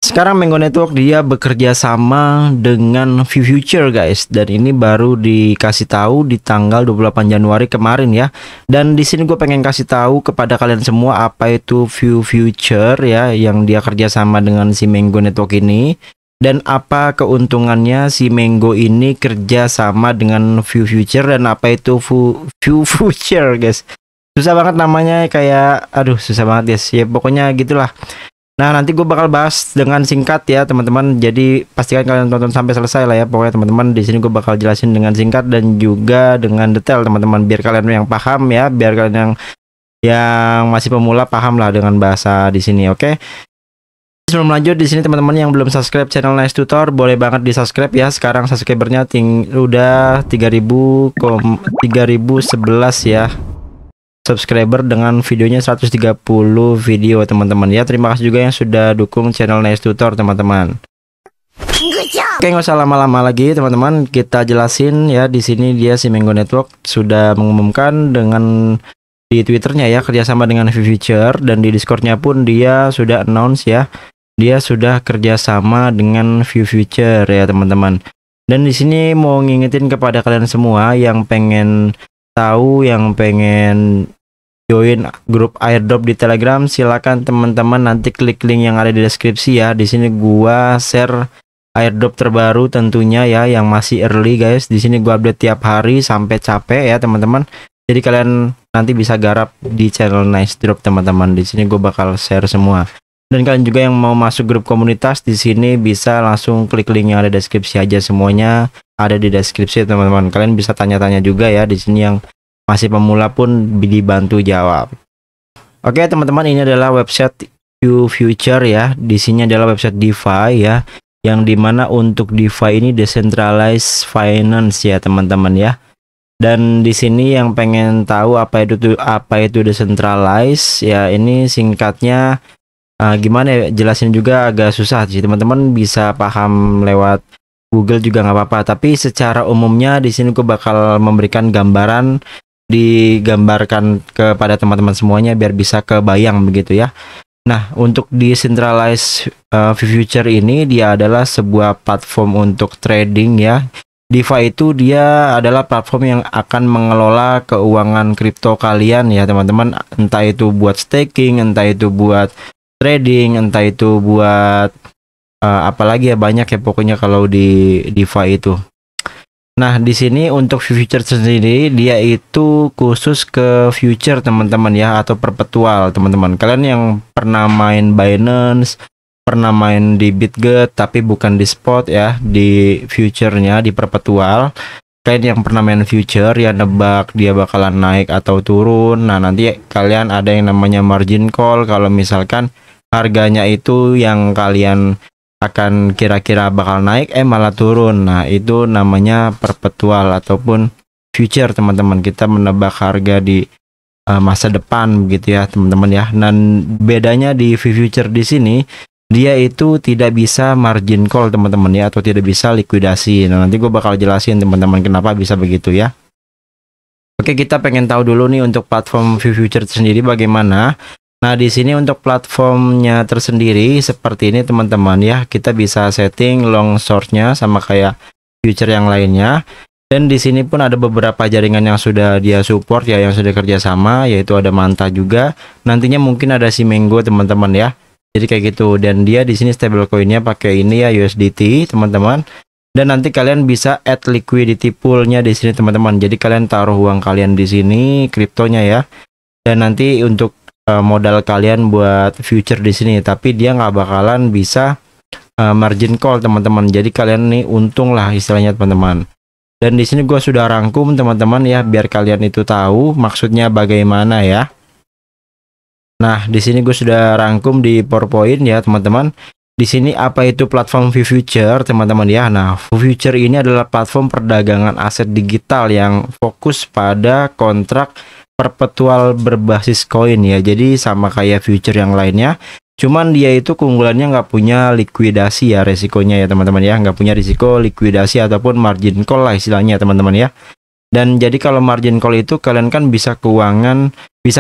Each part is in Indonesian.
Sekarang Mango Network dia bekerja sama dengan ViewFuture guys, dan ini baru dikasih tahu di tanggal 28 Januari kemarin ya. Dan di sini gue pengen kasih tahu kepada kalian semua apa itu ViewFuture ya, yang dia kerja sama dengan si Mango Network ini, dan apa keuntungannya si Mango ini kerja sama dengan ViewFuture, dan apa itu ViewFuture guys. Susah banget namanya, kayak aduh susah banget guys ya, pokoknya gitulah. Nah, nanti gue bakal bahas dengan singkat ya teman-teman. Jadi pastikan kalian tonton sampai selesai lah ya. Pokoknya teman-teman, di sini gue bakal jelasin dengan singkat dan juga dengan detail teman-teman, biar kalian yang paham ya, biar kalian yang masih pemula paham lah dengan bahasa di sini, oke? Sebelum lanjut, di sini teman-teman yang belum subscribe channel Nice Tutor, boleh banget di subscribe ya. Sekarang subscribernya udah 3011 ya subscriber, dengan videonya 130 video teman-teman ya. Terima kasih juga yang sudah dukung channel Nice Tutor teman-teman. Oke, nggak usah lama-lama lagi teman-teman, kita jelasin ya. Di sini dia si Mango Network sudah mengumumkan dengan di Twitternya ya, kerjasama dengan ViewFuture, dan di Discordnya pun dia sudah announce ya, dia sudah kerjasama dengan ViewFuture ya teman-teman. Dan di sini mau ngingetin kepada kalian semua yang pengen tahu, yang pengen join grup airdrop di Telegram, silakan teman-teman nanti klik link yang ada di deskripsi ya. Di sini gua share airdrop terbaru tentunya ya, yang masih early guys. Di sini gua update tiap hari sampai capek ya teman-teman. Jadi kalian nanti bisa garap di channel Nice Drop teman-teman. Di sini gua bakal share semua. Dan kalian juga yang mau masuk grup komunitas, di sini bisa langsung klik link yang ada di deskripsi aja, semuanya ada di deskripsi teman-teman. Kalian bisa tanya-tanya juga ya di sini, yang masih pemula pun dibantu jawab. Oke teman-teman, ini adalah website ViewFuture ya. Di sini adalah website DeFi ya, yang dimana untuk DeFi ini decentralized finance ya teman-teman ya. Dan di sini yang pengen tahu apa itu decentralized ya, ini singkatnya gimana ya, jelasin juga agak susah sih teman-teman, bisa paham lewat Google juga nggak apa-apa. Tapi secara umumnya di sini gue bakal memberikan gambaran, digambarkan kepada teman-teman semuanya biar bisa kebayang begitu ya. Nah, untuk decentralized ViewFuture ini dia adalah sebuah platform untuk trading ya. DeFi itu dia adalah platform yang akan mengelola keuangan kripto kalian ya teman-teman, entah itu buat staking, entah itu buat trading, entah itu buat apalagi ya, banyak ya pokoknya kalau di DeFi itu. Nah, di sini untuk ViewFuture sendiri dia itu khusus ke future teman-teman ya, atau perpetual teman-teman. Kalian yang pernah main Binance, pernah main di BitGet tapi bukan di spot ya, di future-nya, di perpetual. Kalian yang pernah main future ya, nebak dia bakalan naik atau turun. Nah, nanti kalian ada yang namanya margin call, kalau misalkan harganya itu yang kalian akan kira-kira bakal naik malah turun. Nah, itu namanya perpetual ataupun future teman-teman. Kita menebak harga di masa depan begitu ya teman-teman ya. Dan bedanya di ViewFuture di sini, dia itu tidak bisa margin call teman-teman ya, atau tidak bisa likuidasi. Nah, nanti gue bakal jelasin teman-teman kenapa bisa begitu ya. Oke, kita pengen tahu dulu nih untuk platform ViewFuture sendiri bagaimana. Nah, di sini untuk platformnya tersendiri seperti ini teman-teman ya. Kita bisa setting long shortnya sama kayak future yang lainnya. Dan di sini pun ada beberapa jaringan yang sudah dia support ya, yang sudah kerjasama, yaitu ada Manta juga. Nantinya mungkin ada si Mango teman-teman ya. Jadi kayak gitu. Dan dia di sini stablecoinnya pakai ini ya, USDT teman-teman. Dan nanti kalian bisa add liquidity poolnya di sini teman-teman. Jadi kalian taruh uang kalian di sini, kriptonya ya. Dan nanti untuk modal kalian buat future di sini, tapi dia nggak bakalan bisa margin call teman-teman. Jadi kalian nih untung lah istilahnya teman-teman. Dan di sini gue sudah rangkum teman-teman ya, biar kalian itu tahu maksudnya bagaimana ya. Nah, di sini gue sudah rangkum di PowerPoint ya teman-teman. Di sini apa itu platform ViewFuture teman-teman ya. Nah, ViewFuture ini adalah platform perdagangan aset digital yang fokus pada kontrak perpetual berbasis koin ya. Jadi sama kayak future yang lainnya, cuman dia itu keunggulannya nggak punya likuidasi ya, resikonya ya teman-teman ya, nggak punya risiko likuidasi ataupun margin call lah istilahnya teman-teman ya. Dan jadi kalau margin call itu kalian kan bisa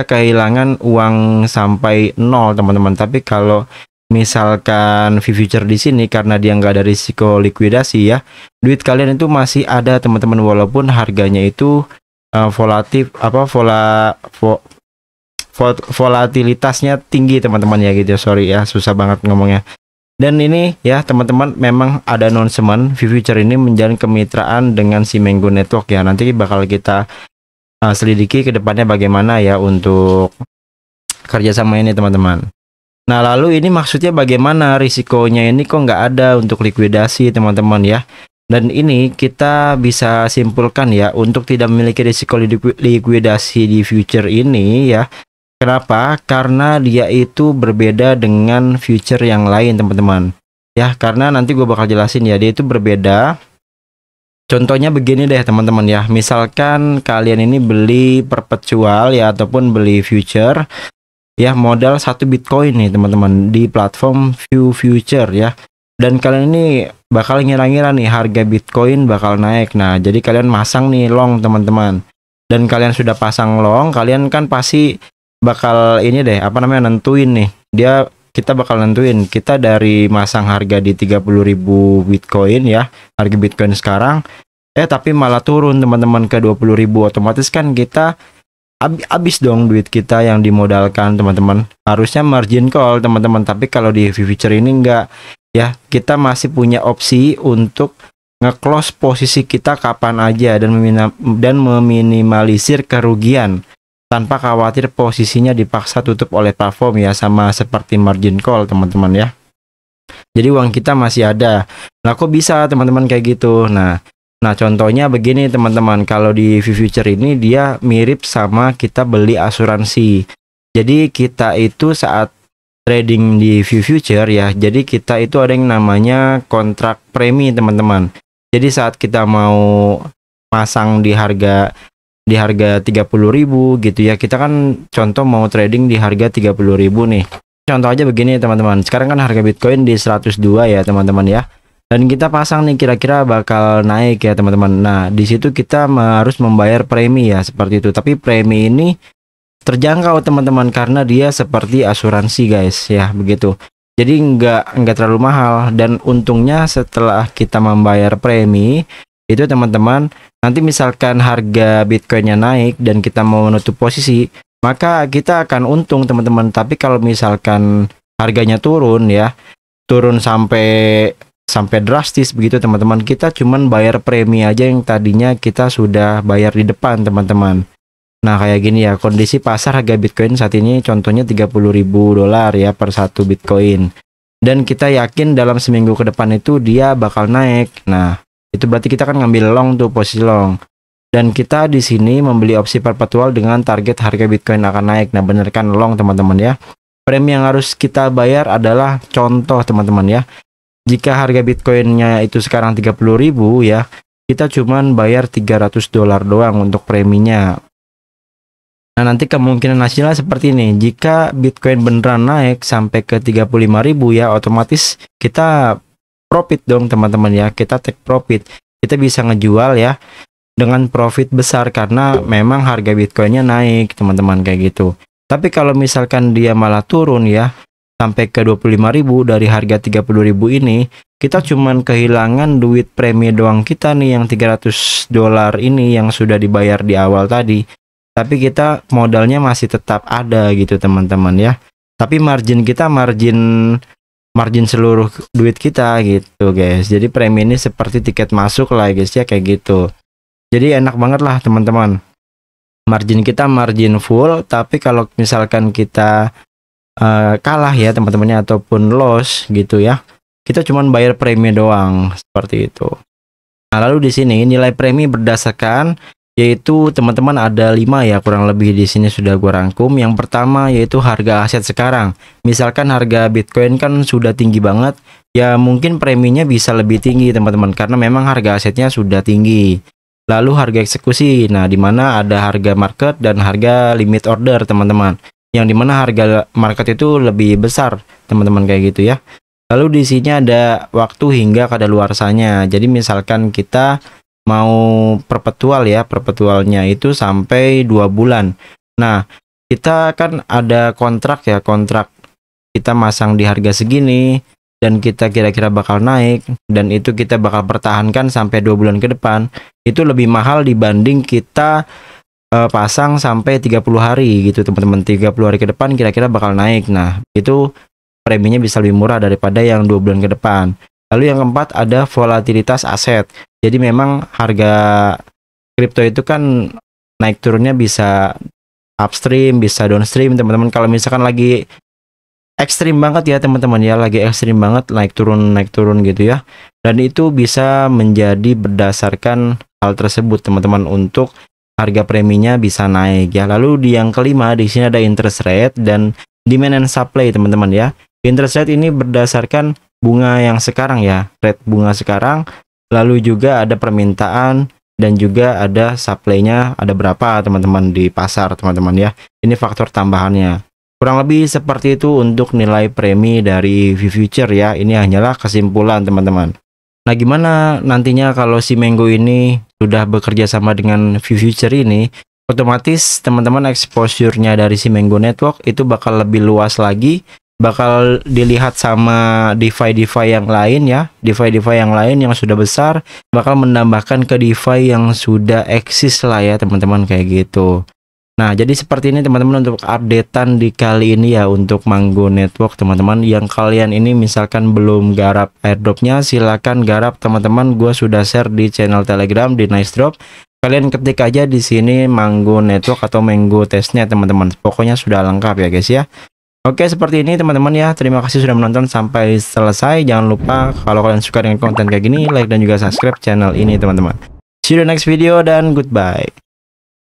kehilangan uang sampai nol teman-teman. Tapi kalau misalkan future di sini karena dia nggak ada risiko likuidasi ya, duit kalian itu masih ada teman-teman, walaupun harganya itu volatif volatilitasnya tinggi teman-teman ya gitu. Sorry ya, susah banget ngomongnya. Dan ini ya teman-teman, memang ada announcement future ini menjalin kemitraan dengan si Mango Network ya. Nanti bakal kita selidiki ke depannya bagaimana ya untuk kerjasama ini teman-teman. Nah lalu ini maksudnya bagaimana, risikonya ini kok nggak ada untuk likuidasi teman-teman ya. Dan ini kita bisa simpulkan ya, untuk tidak memiliki risiko likuidasi di future ini ya. Kenapa? Karena dia itu berbeda dengan future yang lain teman-teman ya, karena nanti gue bakal jelasin ya, dia itu berbeda. Contohnya begini deh teman-teman ya, misalkan kalian ini beli perpetual ya ataupun beli future ya, modal 1 Bitcoin nih teman-teman di platform View Future ya, dan kalian ini bakal ngira-ngira nih harga Bitcoin bakal naik. Nah jadi kalian masang nih long teman-teman, dan kalian sudah pasang long, kalian kan pasti bakal ini deh nentuin nih, kita bakal nentuin kita dari masang harga di 30.000 Bitcoin ya, harga Bitcoin sekarang tapi malah turun teman-teman ke 20.000, otomatis kan kita habis dong duit kita yang dimodalkan teman-teman. Harusnya margin call teman-teman, tapi kalau di future ini enggak ya, kita masih punya opsi untuk nge-close posisi kita kapan aja dan meminimalisir kerugian tanpa khawatir posisinya dipaksa tutup oleh platform ya, sama seperti margin call teman-teman ya. Jadi uang kita masih ada. Nah kok bisa teman-teman kayak gitu? Nah contohnya begini teman-teman, kalau di future ini dia mirip sama kita beli asuransi. Jadi kita itu saat trading di future ya, jadi kita itu ada yang namanya kontrak premi teman-teman. Jadi saat kita mau masang di harga 30.000 gitu ya, kita kan contoh mau trading di harga 30.000 nih. Contoh aja begini teman-teman, sekarang kan harga Bitcoin di 102 ya teman-teman ya, dan kita pasang nih kira-kira bakal naik ya teman-teman. Nah di situ kita harus membayar premi ya, seperti itu. Tapi premi ini terjangkau teman-teman karena dia seperti asuransi guys ya, begitu. Jadi nggak terlalu mahal, dan untungnya setelah kita membayar premi itu teman-teman, nanti misalkan harga Bitcoinnya naik dan kita mau menutup posisi, maka kita akan untung teman-teman. Tapi kalau misalkan harganya turun ya, turun sampai drastis begitu teman-teman, kita cuman bayar premi aja yang tadinya kita sudah bayar di depan teman-teman. Nah kayak gini ya kondisi pasar harga Bitcoin saat ini, contohnya $30.000 ya per 1 Bitcoin, dan kita yakin dalam seminggu ke depan itu dia bakal naik. Nah itu berarti kita kan ngambil long tuh, posisi long, dan kita di sini membeli opsi perpetual dengan target harga Bitcoin akan naik. Nah bener kan long teman-teman ya. Premi yang harus kita bayar adalah contoh teman-teman ya, jika harga Bitcoinnya itu sekarang 30.000 ya, kita cuman bayar $300 doang untuk preminya. Nah nanti kemungkinan hasilnya seperti ini, jika Bitcoin beneran naik sampai ke 35.000 ya, otomatis kita profit dong teman-teman ya, kita take profit, kita bisa ngejual ya dengan profit besar karena memang harga Bitcoinnya naik teman-teman kayak gitu. Tapi kalau misalkan dia malah turun ya sampai ke 25.000 dari harga 30.000 ini, kita cuman kehilangan duit premi doang kita nih yang $300 ini yang sudah dibayar di awal tadi. Tapi kita modalnya masih tetap ada gitu teman-teman ya. Tapi margin kita margin seluruh duit kita gitu guys. Jadi premi ini seperti tiket masuk lah guys ya, kayak gitu. Jadi enak banget lah teman-teman, margin kita margin full. Tapi kalau misalkan kita kalah ya teman-temannya ataupun loss gitu ya, kita cuman bayar premi doang seperti itu. Nah lalu di sini nilai premi berdasarkan, yaitu teman-teman ada 5 ya kurang lebih, di sini sudah gua rangkum. Yang pertama yaitu harga aset sekarang. Misalkan harga Bitcoin kan sudah tinggi banget ya, mungkin preminya bisa lebih tinggi teman-teman karena memang harga asetnya sudah tinggi. Lalu harga eksekusi, nah dimana ada harga market dan harga limit order teman-teman, yang dimana harga market itu lebih besar teman-teman kayak gitu ya. Lalu di sini ada waktu hingga kadaluarsanya. Jadi misalkan kita mau perpetual ya, perpetualnya itu sampai 2 bulan. Nah kita kan ada kontrak ya, kontrak kita masang di harga segini dan kita kira-kira bakal naik, dan itu kita bakal pertahankan sampai 2 bulan ke depan, itu lebih mahal dibanding kita pasang sampai 30 hari gitu teman-teman. 30 hari ke depan kira-kira bakal naik. Nah, itu preminya bisa lebih murah daripada yang 2 bulan ke depan. Lalu yang keempat ada volatilitas aset. Jadi memang harga kripto itu kan naik turunnya bisa upstream, bisa downstream teman-teman. Kalau misalkan lagi ekstrim banget ya teman-teman ya, lagi ekstrim banget naik turun gitu ya, dan itu bisa menjadi berdasarkan hal tersebut teman-teman untuk harga preminya bisa naik ya. Lalu di yang kelima di sini ada interest rate dan demand and supply teman-teman ya. Interest rate ini berdasarkan bunga yang sekarang ya, rate bunga sekarang, lalu juga ada permintaan dan juga ada supply-nya ada berapa teman-teman di pasar teman-teman ya. Ini faktor tambahannya. Kurang lebih seperti itu untuk nilai premi dari VFuture ya. Ini hanyalah kesimpulan teman-teman. Nah, gimana nantinya kalau si Mango ini sudah bekerja sama dengan VFuture ini, otomatis teman-teman exposure-nya dari si Mango Network itu bakal lebih luas lagi, bakal dilihat sama DeFi yang lain ya. DeFi yang lain yang sudah besar bakal menambahkan ke DeFi yang sudah eksis lah ya teman-teman, kayak gitu. Nah, jadi seperti ini teman-teman untuk updatean di kali ini ya untuk Mango Network teman-teman. Yang kalian ini misalkan belum garap airdropnya, silakan garap teman-teman. Gua sudah share di channel Telegram di Nice Drop. Kalian ketik aja di sini Mango Network atau Mango testnya teman-teman. Pokoknya sudah lengkap ya guys ya. Oke, seperti ini teman-teman ya. Terima kasih sudah menonton sampai selesai. Jangan lupa kalau kalian suka dengan konten kayak gini, like dan juga subscribe channel ini teman-teman. See you the next video dan goodbye.